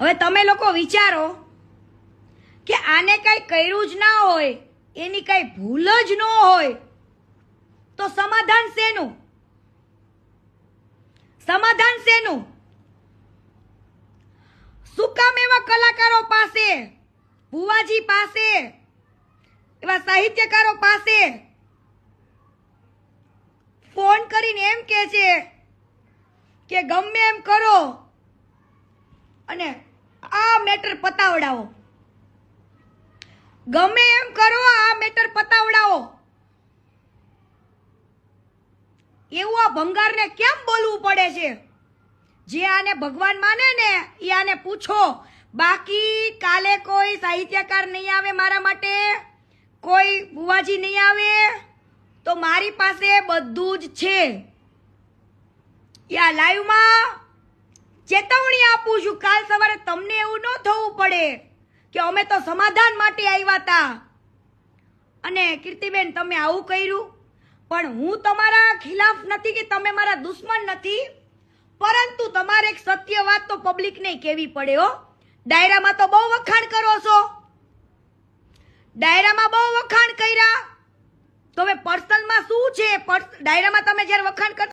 હવે તમે લોકો વિચારો કે આને કઈ કર્યું જ ના હોય, એની કઈ ભૂલ જ ન હોય, તો સમાધાન શેનું? સમાધાન શેનું? શું કામ એવા કલાકારો પાસે, ભુવાજી પાસે, એવા સાહિત્યકારો પાસે ફોન કરીને એમ કહે છે કે ગમે એમ કરો અને આ મેટર પતાવડાવો, ગમે એમ કરો આ મેટર પતાવડાવો? એવું આ ભંગારને કેમ બોલવું પડે છે? જે આને ભગવાન માને ને એ આને પૂછો. બાકી કાલે કોઈ સાહિત્યકાર નહીં આવે મારા માટે, કોઈ બુવાજી નહીં આવે, તો મારી પાસે બધું જ છે. યા લાઈવમાં ચેતવણી આપું છું, કાલ સવારે તમને એવું ન થવું પડે કે અમે તો સમાધાન માટે આવ્યા હતા અને કીર્તિબેન તમે આવું કર્યું. પણ હું તમારા ખિલાફ નથી કે તમે મારા દુશ્મન નથી, પરંતુ તમારે એક સત્ય વાત તો પબ્લિકને કહેવી પડે હો. ડાયરામાં તો બહુ વખાણ કરો છો, ડાયરામાં બહુ વખાણ કર્યા, તો હવે પર્સનલમાં શું છે? ડાયરામાં તમે જ્યારે વખાણ કરતા